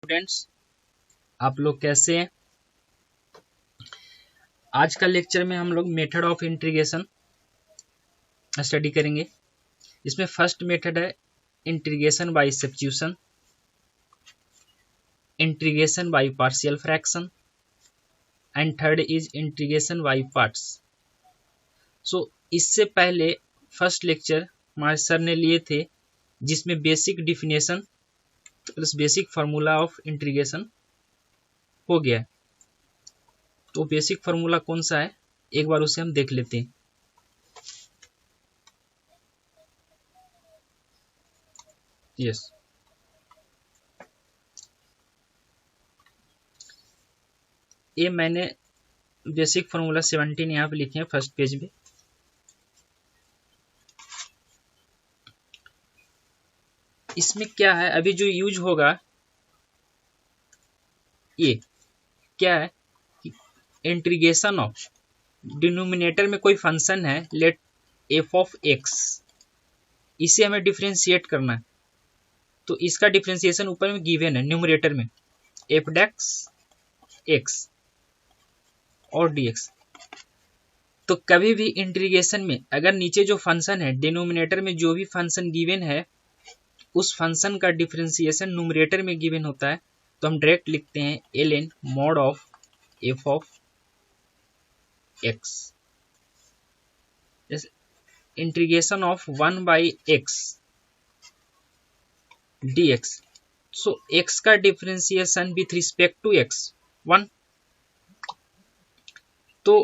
Students, आप लोग कैसे हैं। आज का लेक्चर में हम लोग मेथड ऑफ इंटीग्रेशन स्टडी करेंगे। इसमें फर्स्ट मेथड है integration by substitution, integration by partial fraction and third is integration by parts. So इससे पहले फर्स्ट लेक्चर हमारे सर ने लिए थे जिसमें basic definition plus basic formula of integration हो गया है। तो बेसिक फार्मूला कौन सा है, एक बार उसे हम देख लेते हैं। यस, ये मैंने बेसिक फार्मूला 17 यहाँ पे लिखे हैं फर्स्ट पेज पे। इसमें क्या है, अभी जो यूज होगा ये क्या है, इंटीग्रेशन ऑफ डिनोमिनेटर में कोई फंक्शन है लेट एफ ऑफ एक्स, इसे हमें डिफरेंशिएट करना है। तो इसका डिफरेंशिएशन ऊपर में गिवन है न्यूमरेटर में एफ डेक्स एक्स और डीएक्स। तो कभी भी इंटीग्रेशन में अगर नीचे जो फंक्शन है डिनोमिनेटर में जो भी फंक्शन गिवन है उस फंक्शन का डिफरेंशिएशन न्यूमरेटर में गिवन होता है, तो हम डायरेक्ट लिखते हैं ln mod of f of x. Integration of 1 by x dx। So x का differentiation with respect to x 1। तो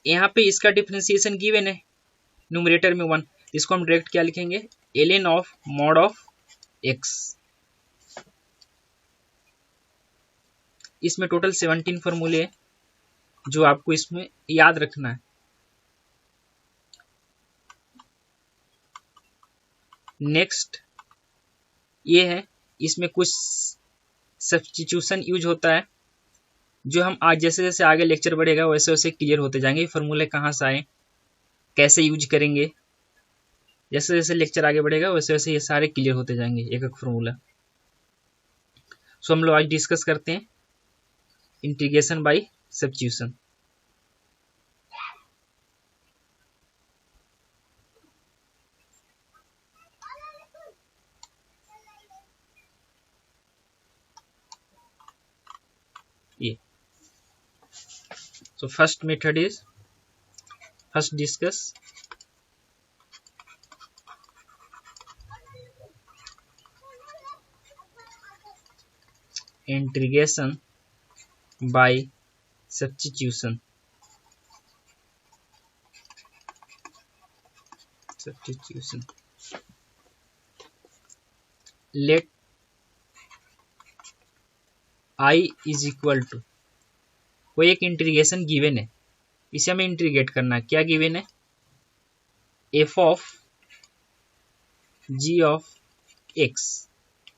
यहाँ पे इसका डिफरेंशिएशन गिवन है न्यूमरेटर में 1, इसको हम डायरेक्ट क्या लिखेंगे ln of mod of x। इसमें टोटल 17 फॉर्मूले है जो आपको इसमें याद रखना है। नेक्स्ट ये है, इसमें कुछ सब्स्टिट्यूशन यूज होता है जो हम आज जैसे जैसे आगे लेक्चर बढ़ेगा वैसे वैसे क्लियर होते जाएंगे। फॉर्मूले कहाँ से आए, कैसे यूज करेंगे, जैसे जैसे लेक्चर आगे बढ़ेगा वैसे वैसे ये सारे क्लियर होते जाएंगे एक एक फॉर्मूला। सो हम लोग आज डिस्कस करते हैं इंटीग्रेशन बाय सब्स्टिट्यूशन। ये so first method is, first discuss integration by substitution। let I is equal to, कोई एक इंटीग्रेशन गिवन है, इसे हमें इंटीग्रेट करना है। क्या गिवन है, f of ji of x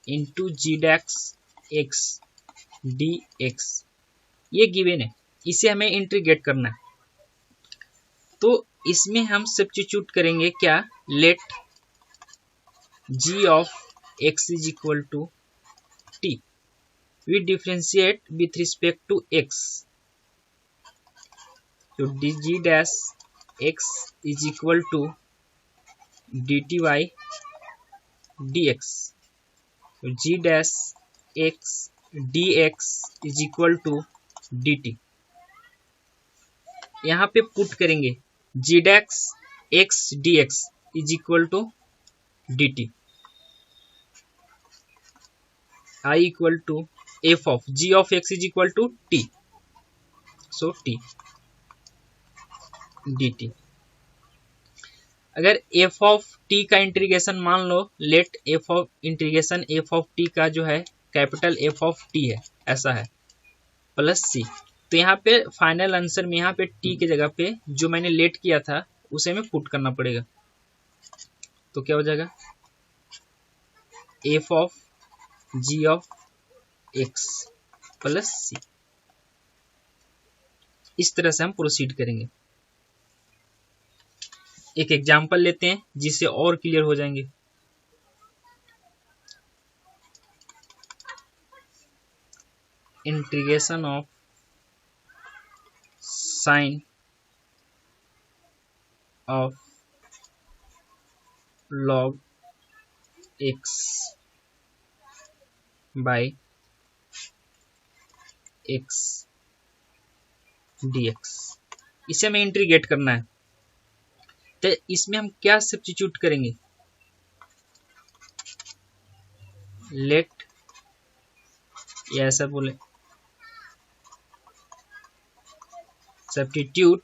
into g dash x D x, ये गिवन है, इसे हमें इंटीग्रेट करना है। तो इसमें हम सब्स्टिट्यूट करेंगे क्या, let G of X is equal to T, we differentiate with respect to X. तो G dash X is equal to D T Y D X, G dash X D X is equal to D T. यहाँ पे put करेंगे G dash X D X is equal to D T, I equal to F of ji of X is equal to T, so T D T. अगर F of T का integration मान लो, let F of integration F of T का जो है capital F of T है, ऐसा है, प्लस सी। तो यहाँ पे फाइनल आंसर में यहाँ पे टी के जगह पे जो मैंने लेट किया था उसे हमें पुट करना पड़ेगा। तो क्या हो जाएगा, F of ji of X plus C. इस तरह से हम प्रोसीड करेंगे। एक एग्जांपल लेते हैं जिससे और क्लियर हो जाएंगे। Integration of sine of log x by x dx, इसे हमें इंटीग्रेट करना है। तो इसमें हम क्या सब्स्टिट्यूट करेंगे, लेट, या ऐसा बोले substitute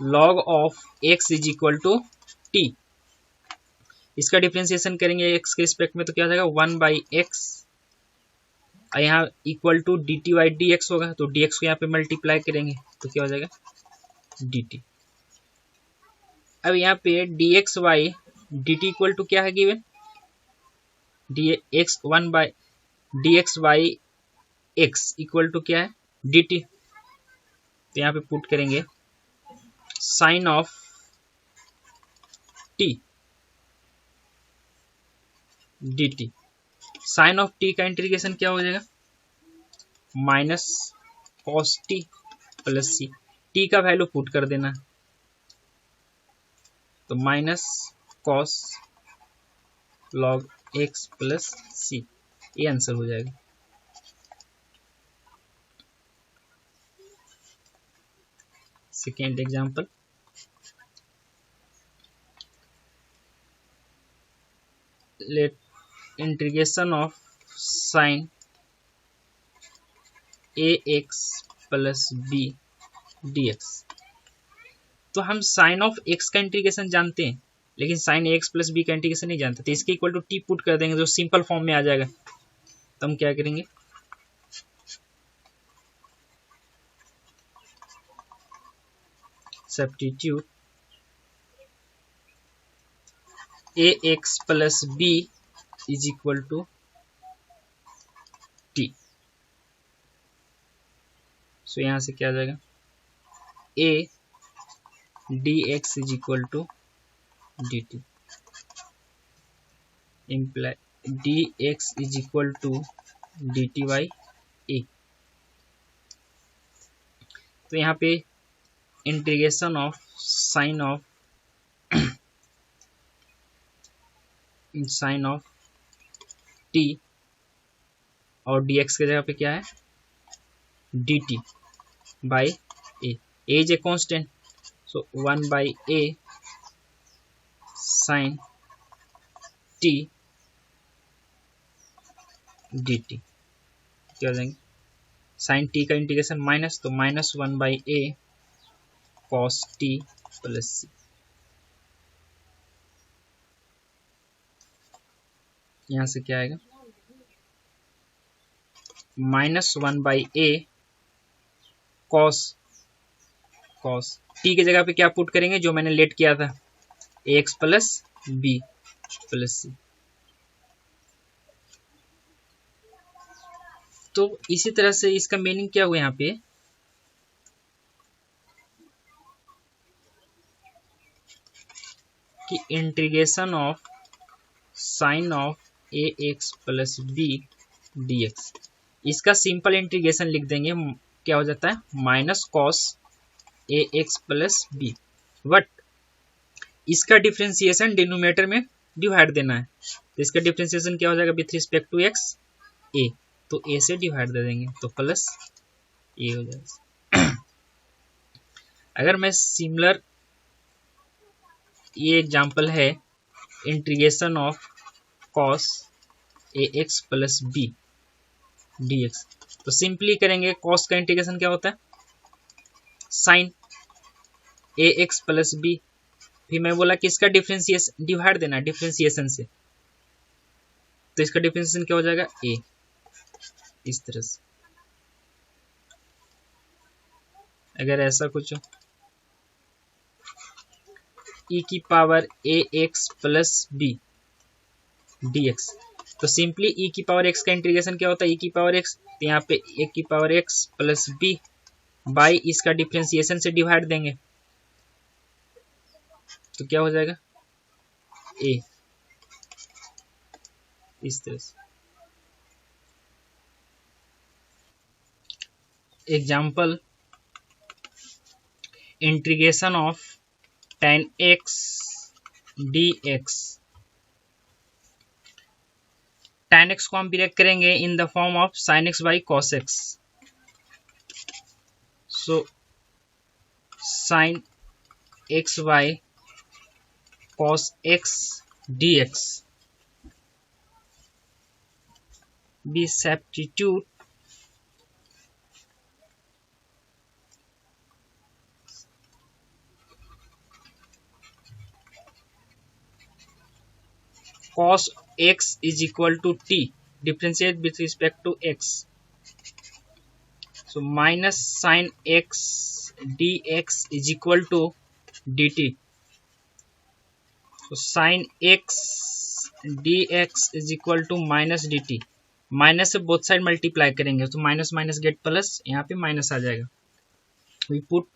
log of x is equal to t, इसका डिफ्रेंसिएशन करेंगे x के रिस्पेक्ट में, तो क्या हो जाएगा 1 बाई एक्स, यहाँ equal to D T Y D x होगा, तो डी एक्स को यहाँ पे मल्टीप्लाई करेंगे तो क्या हो जाएगा डी टी। अब यहाँ पे D X Y D T equal to क्या है given, D X 1 by D X Y X equal to क्या है डी टी, तो यहाँ पे पुट करेंगे sine of T D T. Sine of T का इंटीग्रेशन क्या हो जाएगा, minus cos T plus C, T का वैल्यू पुट कर देना, तो minus cos log X plus C, ये आंसर हो जाएगा। Second example, late integration of sine a x plus B D x. तो हम साइन ऑफ एक्स का इंटीग्रेशन जानते हैं, लेकिन sine a x plus b का इंटीग्रेशन नहीं जानते, तो इसके इक्वल टू टी पुट कर देंगे जो सिंपल फॉर्म में आ जाएगा। तो हम क्या करेंगे, substitute A x plus B is equal to T, so यहां से क्या आ जाएगा A D X is equal to D T, imply D X is equal to D T by A. तो यहाँ पे integration of sine of T और dx के जगह पे क्या है dt by A, is A constant, so 1 by A sine T dt, क्या हो जाएंगे साइन टी का इंटीग्रेशन माइनस, तो minus 1 by A cos T plus C, यहां से क्या आएगा minus 1 by A cos T के जगह पे क्या पुट करेंगे जो मैंने लेट किया था ए एक्स प्लस बी प्लस सी। तो इसी तरह से इसका मीनिंग क्या हुआ यहाँ पे, कि integration of sine of a x plus B D x, इसका सिंपल इंटीग्रेशन लिख देंगे, क्या हो जाता है minus cos a x plus b, but इसका डिफ्रेंसिएशन डिनोमिनेटर में डिवाइड देना है, तो इसका डिफ्रेंसिएशन क्या हो जाएगा with respect to x a, तो ए से डिवाइड दे देंगे तो प्लस ए हो जाएगा। अगर मैं सिमिलर, ये एग्जांपल है integration of cos a x plus B D x, तो सिंपली करेंगे कॉस का इंटीग्रेशन क्या होता है sine a x plus b, फिर मैं बोला कि इसका डिफरेंशिएशन डिवाइड देना है डिफरेंशिएशन से, तो इसका डिफरेंशिएशन क्या हो जाएगा ए, इस तरह से। अगर ऐसा कुछ e की power A x plus B D x, तो सिंपली e की पावर x का इंटीग्रेशन क्या होता है e की पावर x, तो यहाँ पे a की power x plus b by इसका डिफरेंशिएशन से डिवाइड देंगे, तो क्या हो जाएगा a, इस तरह से। Example integration of tan x dx। tan x को हम ब्रेक करेंगे in the form of sin x by cos x। So sin x by cos x dx we substitute cos x is equal to t, differentiate with respect to x, so minus sin x dx is equal to dt, so sin x dx is equal to minus dt। Minus से both side multiply करेंगे तो minus minus gate plus, यहाँ पे minus आ जाएगा। We put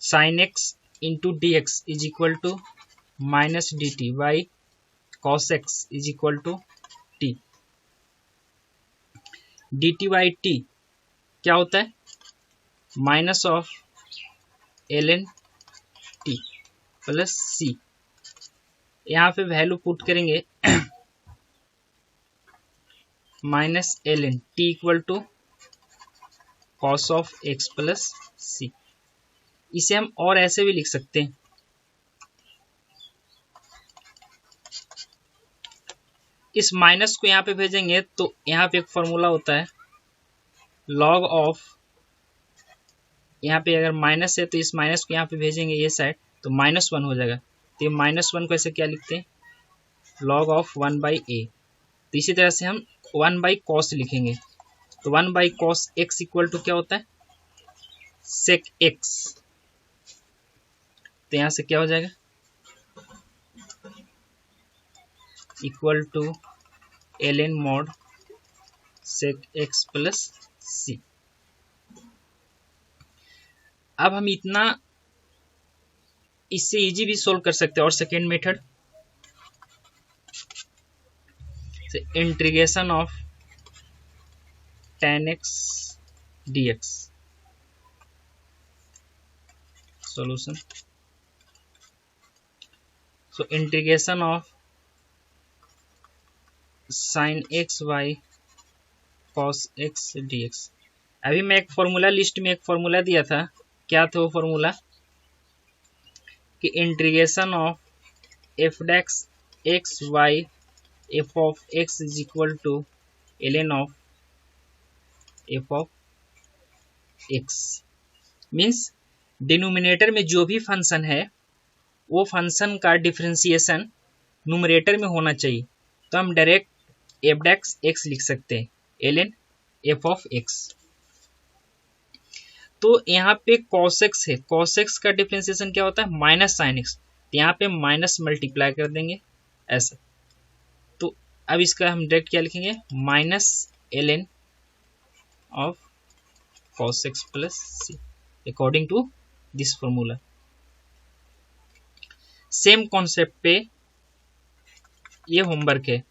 sin x into dx is equal to minus dt by cos x is equal to t। dt by t क्या होता है? Minus of ln t plus c। यहाँ पे value put करेंगे minus ln t equal to cos of x plus c। इसे हम और ऐसे भी लिख सकते हैं, इस माइनस को यहाँ पे भेजेंगे तो यहाँ पे एक फॉर्मूला होता है लॉग ऑफ, यहाँ पे अगर माइनस है तो इस माइनस को यहाँ पे भेजेंगे ये साइड तो -1 हो जाएगा। तो ये -1 को ऐसे क्या लिखते हैं? Log of 1/a। तो इसी तरह से हम 1/cos लिखेंगे तो 1/cos x इक्वल टू क्या होता है? sec x। तो यहाँ से क्या हो जाएगा? Equal to ln mod sec x plus c। अब हम इतना इससे इजी भी सोल्व कर सकते हैं। और second method integration of tan x dx। Solution, so integration of sin x by cos x dx। अभी मैं एक फॉर्मूला लिस्ट में एक फॉर्मूला दिया था, क्या था वो फॉर्मूला? कि integration of f dx x by f of x is equal to ln of f of x। Means denominator में जो भी फंक्शन है वो फंक्शन का डिफरेंशिएशन न्यूमरेटर में होना चाहिए। तो हम डायरेक्ट f डैक्स x लिख सकते हैं ln f ऑफ x। तो यहाँ पे cos x है, cos x का डिफरेंशिएशन क्या होता है? Minus sine x। यहाँ पे माइनस मल्टीप्लाई कर देंगे ऐसा। तो अब इसका हम डायरेक्ट क्या लिखेंगे? Minus ln of cos x plus c according to this formula. Same concept पे ये होमवर्क है,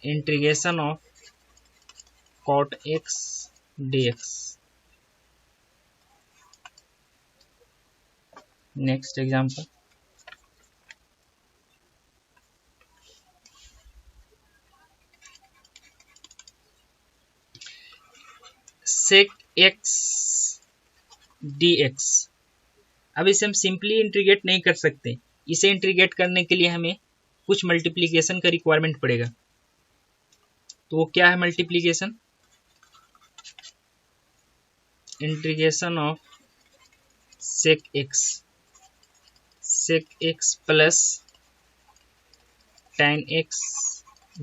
integration of cot x dx। Next example, sec x dx। अब इसे हम सिंपली इंटीग्रेट नहीं कर सकते, इसे इंटीग्रेट करने के लिए हमें कुछ मल्टीप्लिकेशन का रिक्वायरमेंट पड़ेगा। तो वो क्या है multiplication? Integration of sec x plus tan x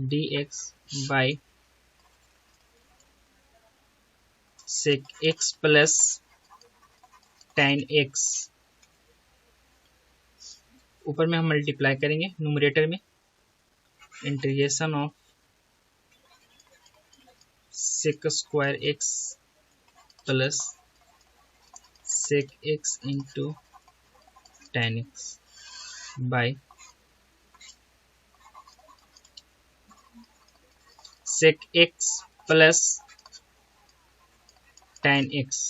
dx by sec x plus tan x। ऊपर में हम मल्टीप्लाई करेंगे न्यूमरेटर में, integration of sec square x plus sec x into tan x by sec x plus tan x।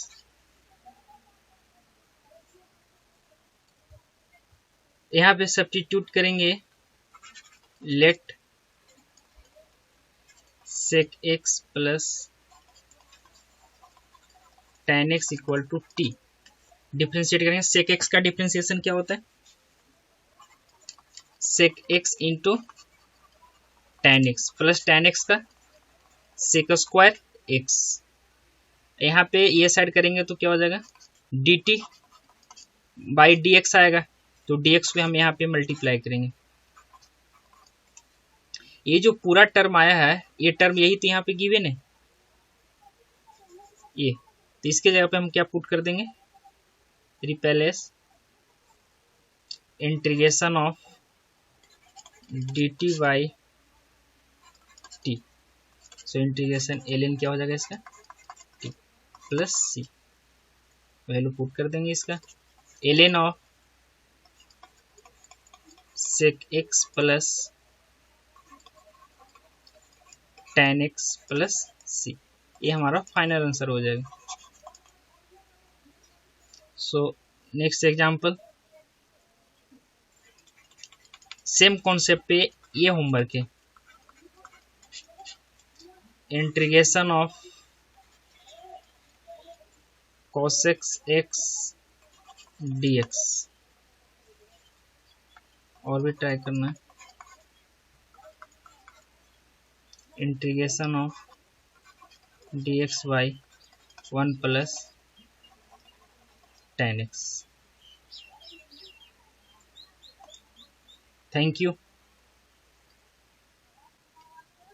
यहाँ पे substitute करेंगे, let sec x plus tan x equal to t। Differentiate करेंगे, sec x का differentiation क्या होता है, sec x into tan x plus tan x का sec square x। यहाँ पे ये साइड करेंगे तो क्या हो जाएगा, dt बाई dx आएगा, तो dx को हम यहाँ पे मल्टीप्लाई करेंगे। ये जो पूरा टर्म आया है, ये टर्म यही तो यहाँ पे गिवन है, ये तो इसके जगह पे हम क्या पुट कर देंगे, replace integration of dt by t। So integration ln क्या हो जाएगा इसका, t plus c। Value put कर देंगे इसका, ln of sec x plus tan x plus c। ये हमारा फाइनल आंसर हो जाएगा। So next example, same concept पे ये होमवर्क है, integration of cosec x dx। और भी ट्राई करना है, integration of dx by 1 plus tan x। Thank you.